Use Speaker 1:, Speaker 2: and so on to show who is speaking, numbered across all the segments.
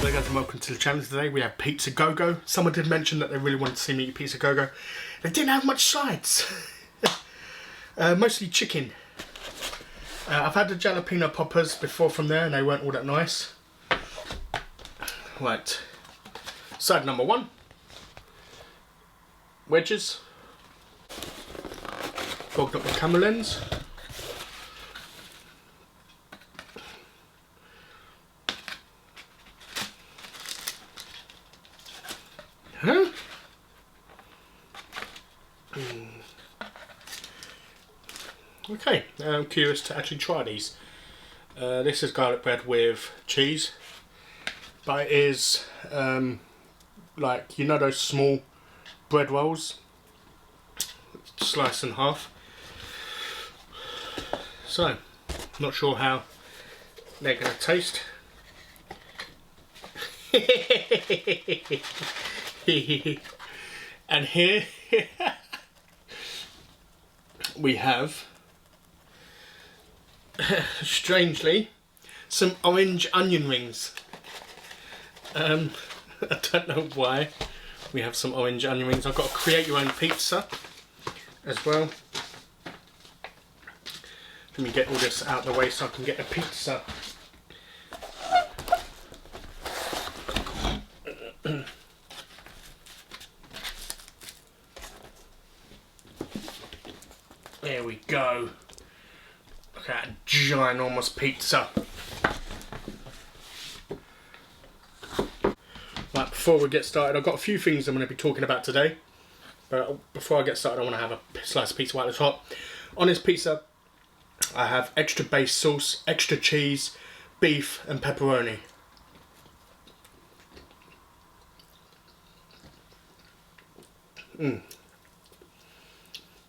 Speaker 1: Hello guys and welcome to the channel. Today we have pizza go-go. Someone did mention that they really wanted to see me eat pizza go-go. They didn't have much sides. Mostly chicken. I've had the jalapeno poppers before from there and they weren't all that nice. Right. Side number one. Wedges. Fogged up the camera lens. Huh? Okay, I'm curious to actually try these. This is garlic bread with cheese, but it is like, you know those small bread rolls, sliced in half. So, not sure how they're going to taste. And here we have, strangely, some orange onion rings. I don't know why we have some orange onion rings. I've got to create your own pizza as well. Let me get all this out of the way so I can get a pizza. There we go. Look at that ginormous pizza. Right, before we get started, I've got a few things I'm going to be talking about today. But before I get started, I want to have a slice of pizza while it's hot. On this pizza, I have extra base sauce, extra cheese, beef and pepperoni.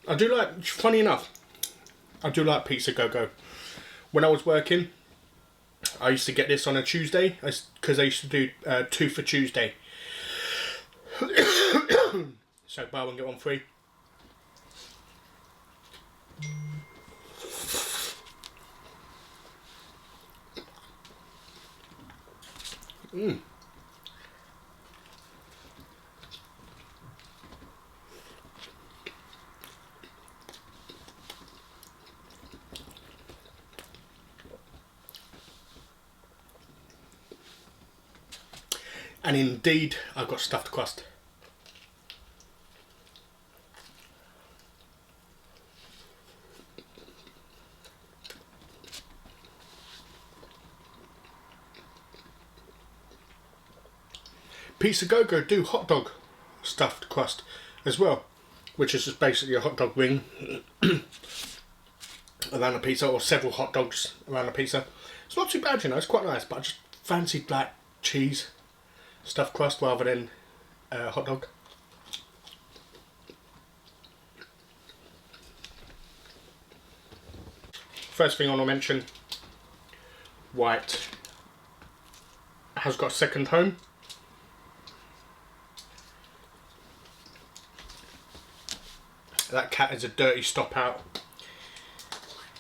Speaker 1: I do like, funny enough, I do like pizza go-go. When I was working, I used to get this on a Tuesday, because I used to do 2 for Tuesday. So buy one, get one free. And indeed, I've got stuffed crust. Pizza Go-Go do hot dog stuffed crust as well, which is just basically a hot dog ring around a pizza, or several hot dogs around a pizza. It's not too bad, you know, it's quite nice, but I just fancied like cheese stuffed crust rather than hot dog. First thing I want to mention, white has got a second home. That cat is a dirty stop out.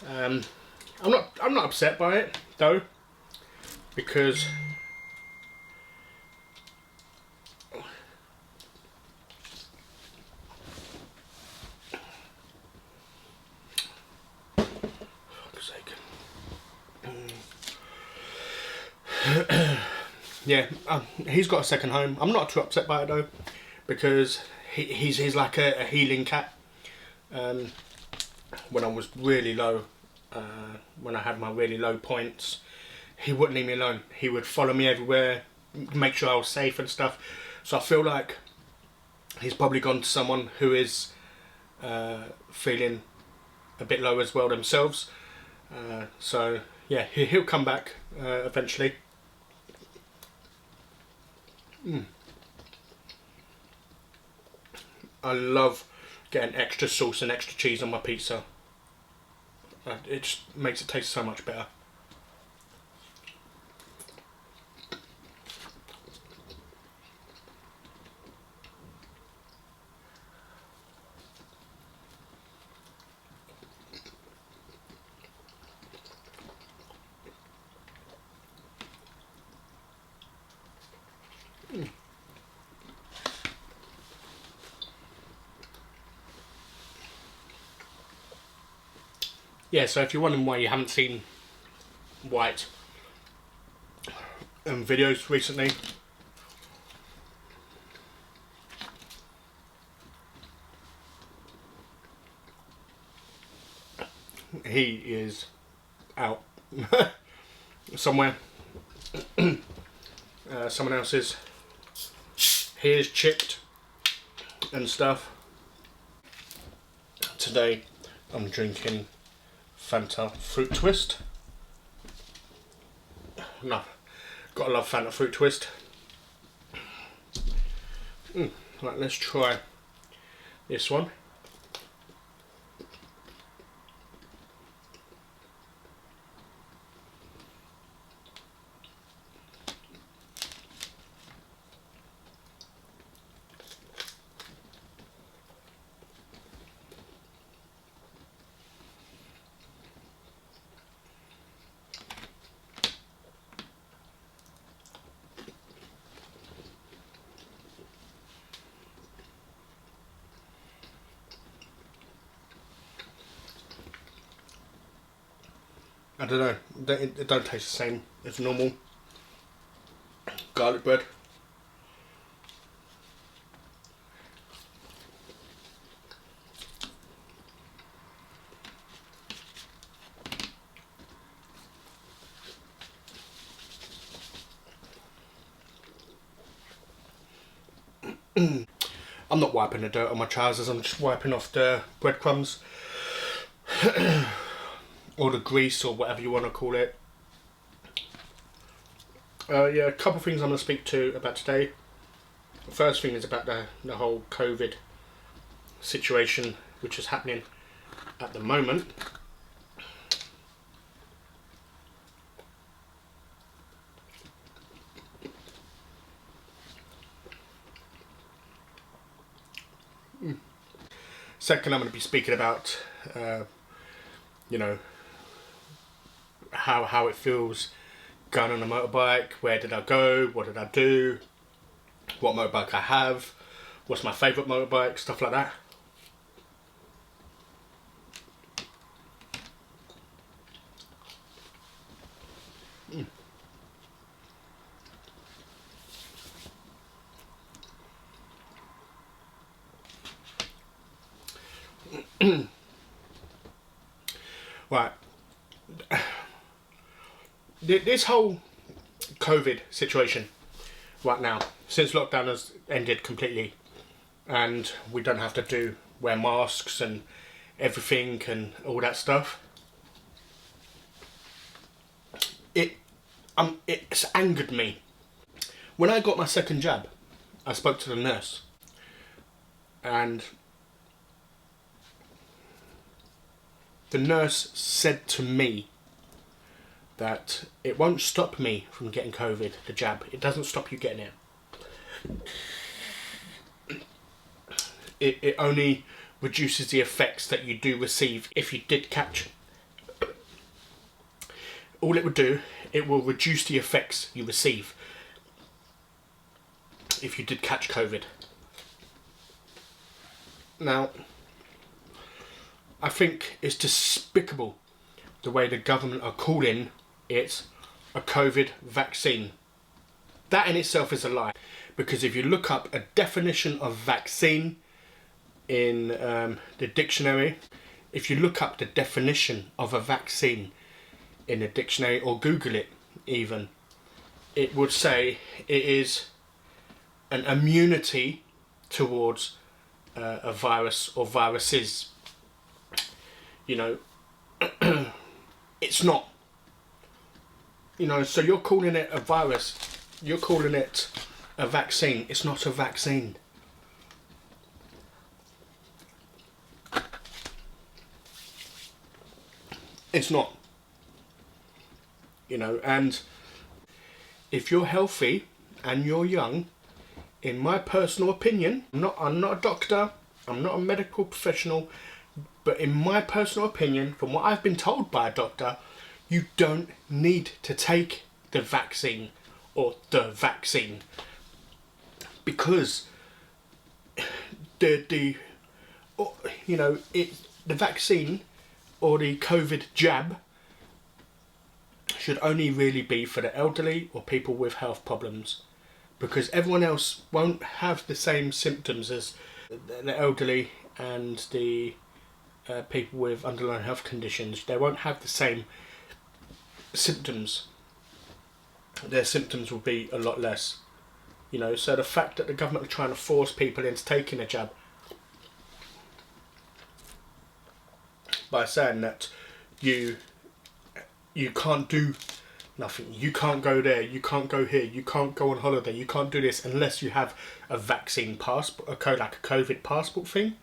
Speaker 1: I'm not upset by it though, because yeah, he's got a second home. I'm not too upset by it though, because he's like a healing cat. When I was really low, when I had my really low points, he wouldn't leave me alone. He would follow me everywhere, make sure I was safe and stuff. So I feel like he's probably gone to someone who is feeling a bit low as well themselves. So yeah, he'll come back eventually. I love getting extra sauce and extra cheese on my pizza. It just makes it taste so much better. Yeah, so if you're wondering why you haven't seen White videos recently, he is out somewhere. Someone else's. He is chipped and stuff. Today I'm drinking Fanta Fruit Twist. No, gotta love Fanta Fruit Twist. Right, let's try this one. I don't know, it don't taste the same as normal garlic bread. I'm not wiping the dirt on my trousers, I'm just wiping off the breadcrumbs or the grease or whatever you want to call it. Yeah, a couple of things I'm going to speak to about today. The first thing is about the whole COVID situation which is happening at the moment. Second, I'm going to be speaking about, you know, how it feels going on a motorbike. Where did I go? What did I do? What motorbike I have? What's my favourite motorbike? Stuff like that. Right. This whole COVID situation right now, since lockdown has ended completely and we don't have to wear masks and everything and all that stuff, it's angered me. When I got my second jab, I spoke to the nurse and the nurse said to me that it won't stop me from getting COVID, the jab. It doesn't stop you getting it. It only reduces the effects that you do receive if you did catch. All it would do, it will reduce the effects you receive if you did catch COVID. Now, I think it's despicable the way the government are calling it a COVID vaccine. That in itself is a lie, because if you look up a definition of vaccine in the dictionary, if you look up the definition of a vaccine in the dictionary or Google it even, it would say it is an immunity towards a virus or viruses. You know, it's not. You know, so you're calling it a virus, you're calling it a vaccine. It's not a vaccine. It's not. You know, and if you're healthy and you're young, in my personal opinion, I'm not a doctor, I'm not a medical professional, but in my personal opinion, from what I've been told by a doctor, you don't need to take the vaccine or the vaccine, because the vaccine or the COVID jab should only really be for the elderly or people with health problems, because everyone else won't have the same symptoms as the elderly and the people with underlying health conditions. They won't have the same symptoms. Their symptoms will be a lot less. You know, so the fact that the government are trying to force people into taking a jab by saying that you can't do nothing, you can't go there, you can't go here, you can't go on holiday, you can't do this unless you have a vaccine passport, like a COVID passport thing.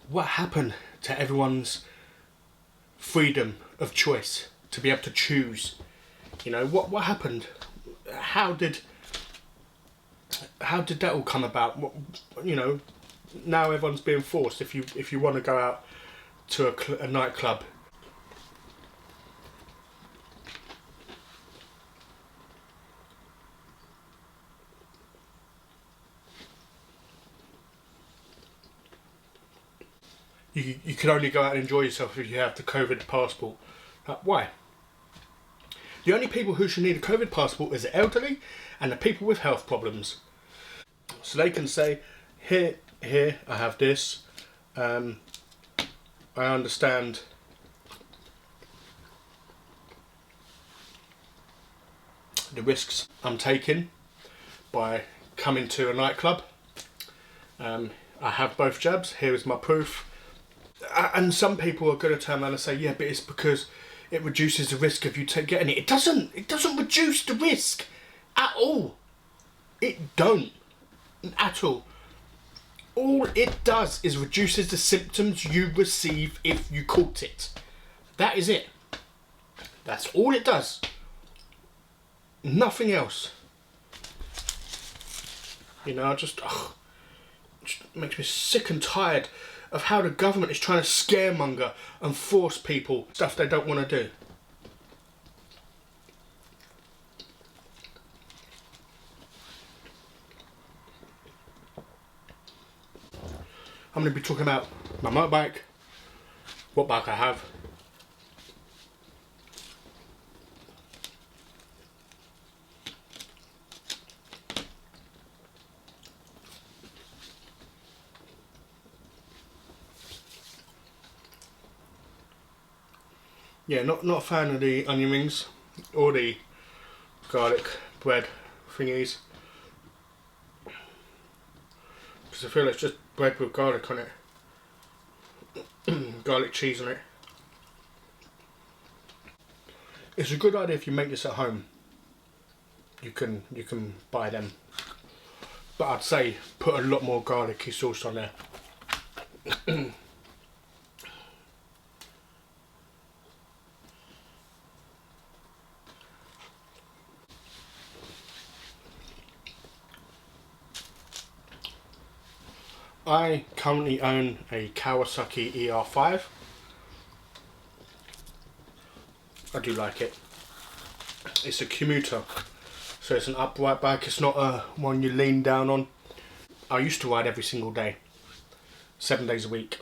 Speaker 1: What happened to everyone's freedom of choice to be able to choose? You know, what happened? How did that all come about? You know, now everyone's being forced. If you want to go out to a nightclub, you can only go out and enjoy yourself if you have the COVID passport. Why? The only people who should need a COVID passport is the elderly and the people with health problems. So they can say, here, I have this. I understand the risks I'm taking by coming to a nightclub. I have both jabs. Here is my proof. And some people are going to turn around and say, yeah, but it's because it reduces the risk of you getting it. It doesn't reduce the risk at all. It don't at all. All it does is reduces the symptoms you receive if you caught it. That is it. That's all it does. Nothing else. You know, just makes me sick and tired of how the government is trying to scaremonger and force people stuff they don't want to do. I'm going to be talking about my motorbike, what bike I have, yeah, not a fan of the onion rings or the garlic bread thingies, because I feel it's just bread with garlic on it, garlic cheese on it. It's a good idea if you make this at home. You can buy them, but I'd say put a lot more garlicky sauce on there. I currently own a Kawasaki ER5. I do like it. It's a commuter, so it's an upright bike. It's not a one you lean down on. I used to ride every single day, 7 days a week.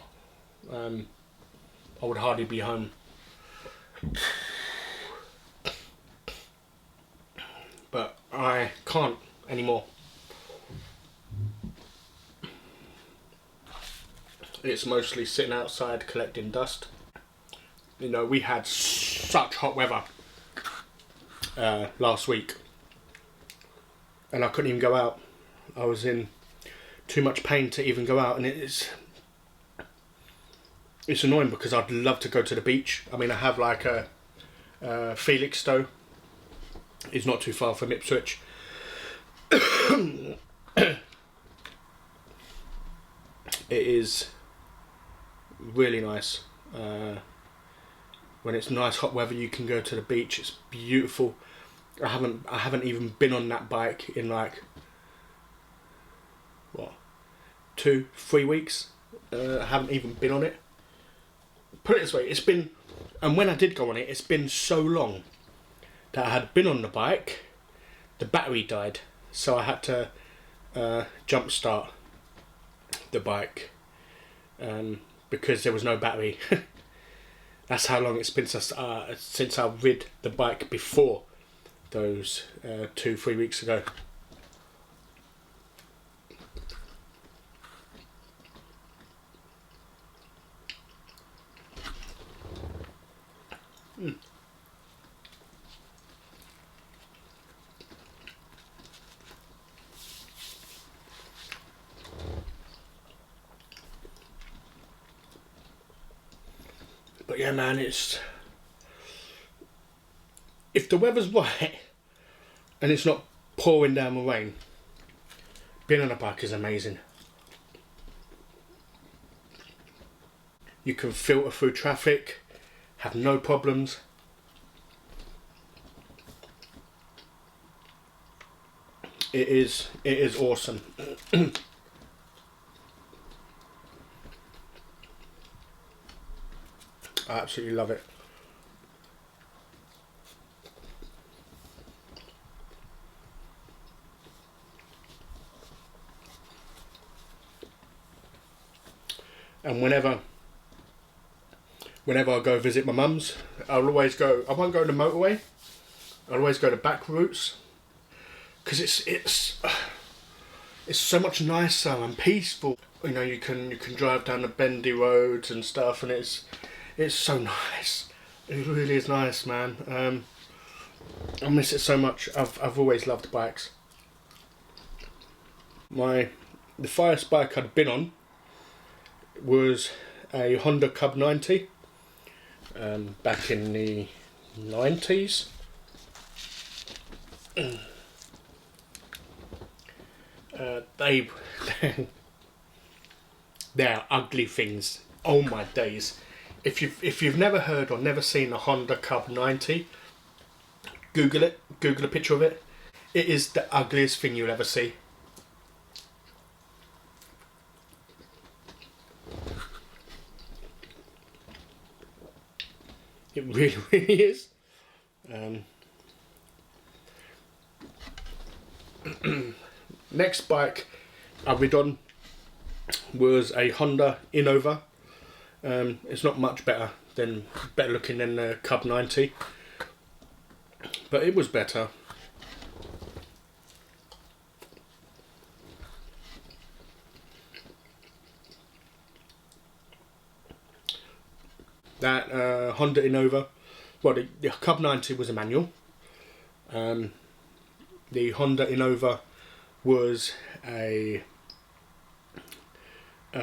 Speaker 1: I would hardly be home. But I can't anymore. It's mostly sitting outside collecting dust. You know, we had such hot weather last week, and I couldn't even go out. I was in too much pain to even go out, and it's annoying because I'd love to go to the beach. I mean, I have like a Felixstowe. It's not too far from Ipswich. It is really nice. When it's nice hot weather, you can go to the beach. It's beautiful. I haven't even been on that bike in like 2-3 weeks. I haven't even been on it. Put it this way, it's been, and when I did go on it, it's been so long that I had been on the bike, the battery died, so I had to jump start the bike. because there was no battery. That's how long it's been since I rid the bike before those 2-3 weeks ago. But yeah, man, if the weather's right and it's not pouring down with rain, being on a bike is amazing. You can filter through traffic, have no problems. It is awesome. I absolutely love it. And whenever I go visit my mum's, I won't go on the motorway. I'll always go to back routes, because it's so much nicer and peaceful. You know, you can drive down the bendy roads and stuff, and it's so nice. It really is nice, man. I miss it so much. I've always loved bikes. The first bike I'd been on was a Honda Cub 90 back in the 90s. They're ugly things. Oh my days. If you've never heard or never seen a Honda Cub 90, Google it. Google a picture of it. It is the ugliest thing you'll ever see. It really, really is. Next bike I rid on was a Honda Innova. It's not much better looking than the Cub 90, but it was better. That Honda Innova, well, the Cub 90 was a manual. The Honda Innova was a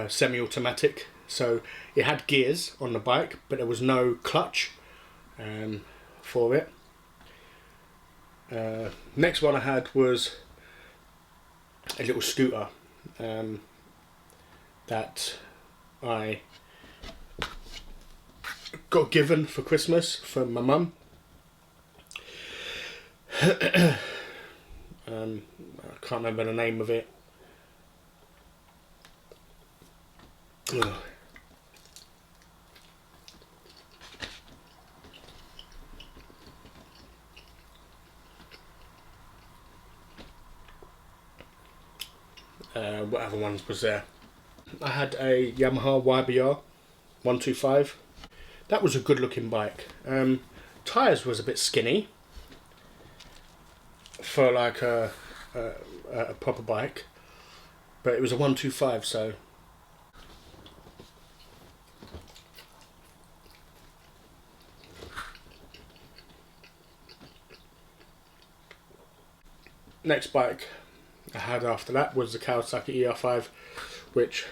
Speaker 1: semi-automatic, so it had gears on the bike, but there was no clutch for it. Next one I had was a little scooter that I got given for Christmas from my mum. I can't remember the name of it. Ugh. What other ones was there? I had a Yamaha YBR 125. That was a good looking bike. Tyres was a bit skinny for like a proper bike, but it was a 125, so next bike I had after that was the Kawasaki ER5, which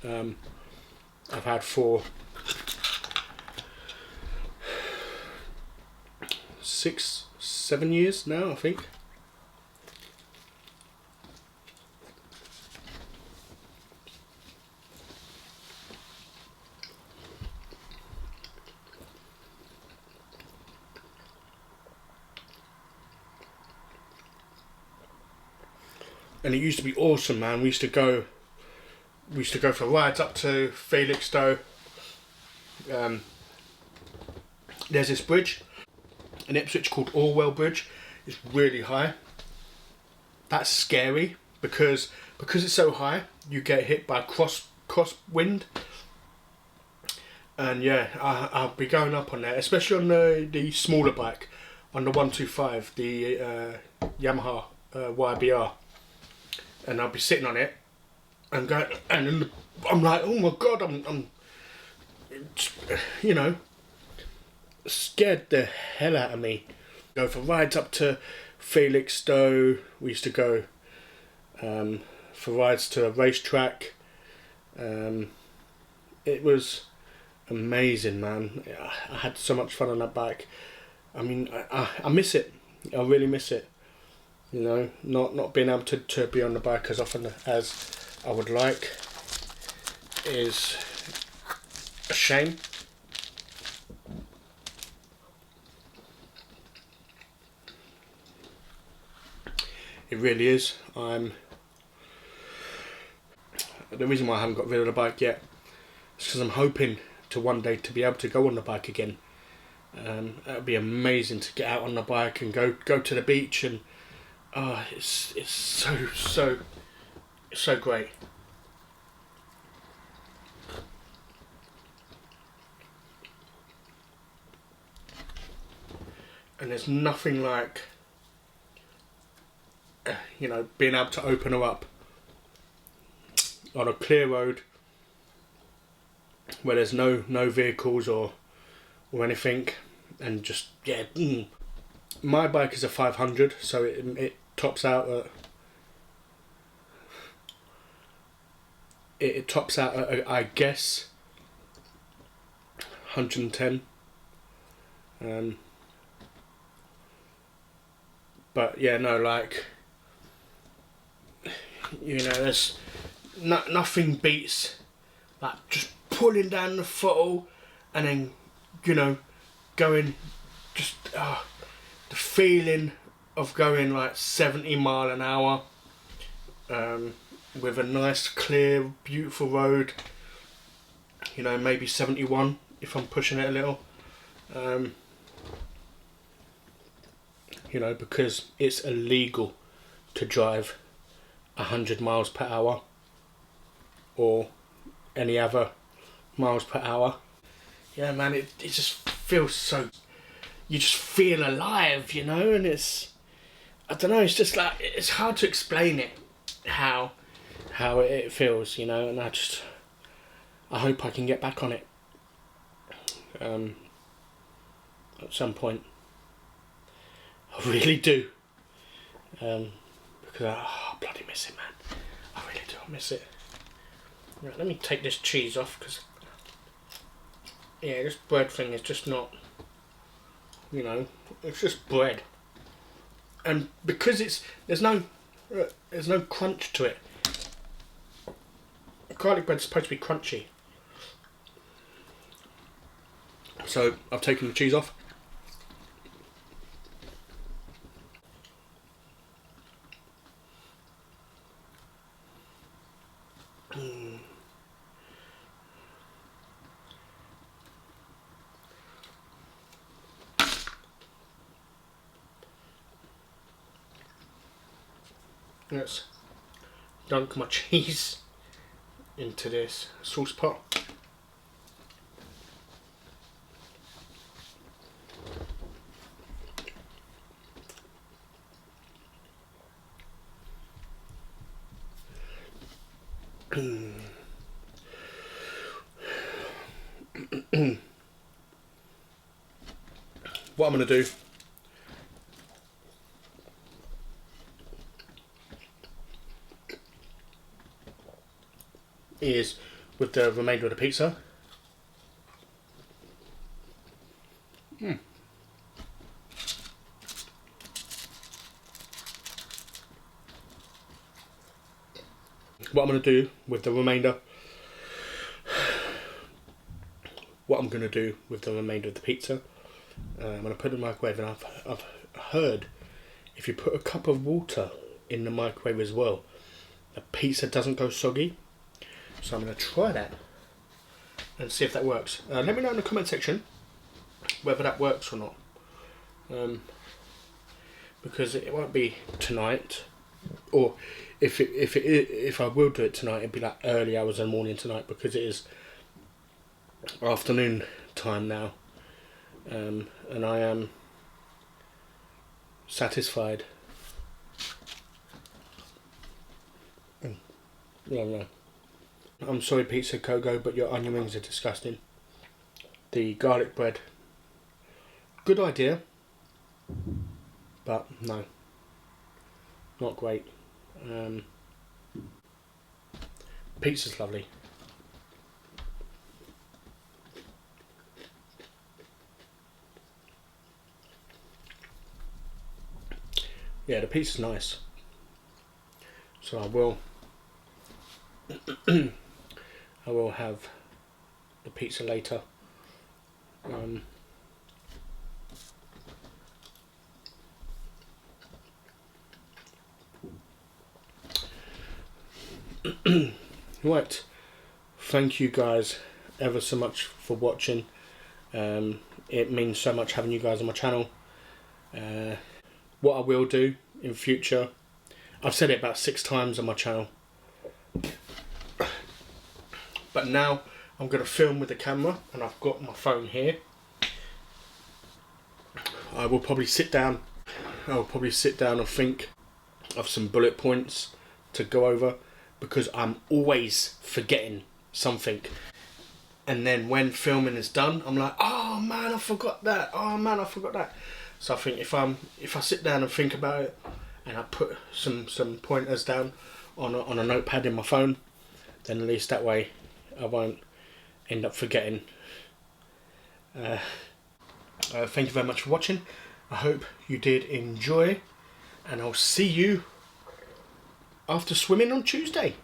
Speaker 1: I've had for 6-7 years now, I think. And it used to be awesome, man. We used to go for rides up to Felixstowe. There's this bridge in Ipswich called Orwell Bridge. It's really high. That's scary because it's so high, you get hit by crosswind, And yeah, I'll be going up on there, especially on the smaller bike, on the 125, the Yamaha YBR, and I'll be sitting on it and going, and I'm like, oh my god, I'm you know, scared the hell out of me. Go for rides up to Felixstowe. We used to go for rides to a racetrack. It was amazing, man. I had so much fun on that bike. I mean, I miss it. I really miss it. You know, not being able to be on the bike as often as I would like is a shame. It really is. The reason why I haven't got rid of the bike yet is because I'm hoping to one day to be able to go on the bike again. It would be amazing to get out on the bike and go to the beach, and it's so great. And there's nothing like, you know, being able to open her up on a clear road where there's no vehicles or anything, and just my bike is a 500, so it tops out at I guess 110. But yeah, no, like, you know, there's nothing beats like just pulling down the throttle and then, you know, going, just the feeling of going like 70 mile an hour with a nice clear beautiful road, you know, maybe 71 if I'm pushing it a little, you know, because it's illegal to drive 100 miles per hour or any other miles per hour. Yeah, man, it just feels so, you just feel alive, you know, and it's, I don't know, it's just like, it's hard to explain it, how it feels, you know, and I hope I can get back on it at some point. I really do, because I bloody miss it, man. I really do, I miss it. Right, let me take this cheese off, because yeah, this bread thing is just not, you know, it's just bread, and because there's no crunch to it. Garlic bread's supposed to be crunchy, so I've taken the cheese off. Let's dunk my cheese into this sauce pot. What I'm going to do is, with the remainder of the pizza, what I'm going to do with the remainder of the pizza, I'm going to put it in the microwave, and I've heard if you put a cup of water in the microwave as well, the pizza doesn't go soggy. So I'm going to try that and see if that works. Let me know in the comment section whether that works or not, because it won't be tonight, or if I will do it tonight, it'd be like early hours of the morning tonight, because it is afternoon time now, and I am satisfied. No. I'm sorry, Pizza Gogo, but your onion rings are disgusting. The garlic bread, good idea, but no, not great. Pizza's lovely. Yeah, the pizza's nice. So I will have the pizza later. Right, thank you guys ever so much for watching. It means so much having you guys on my channel. What I will do in future, I've said it about 6 times on my channel, but now I'm going to film with the camera, and I've got my phone here. I will probably sit down and think of some bullet points to go over, because I'm always forgetting something, and then when filming is done, I'm like, oh man, I forgot that. Oh man, I forgot that. So I think if I sit down and think about it, and I put some pointers down on a notepad in my phone, then at least that way I won't end up forgetting. Thank you very much for watching. I hope you did enjoy, and I'll see you after swimming on Tuesday.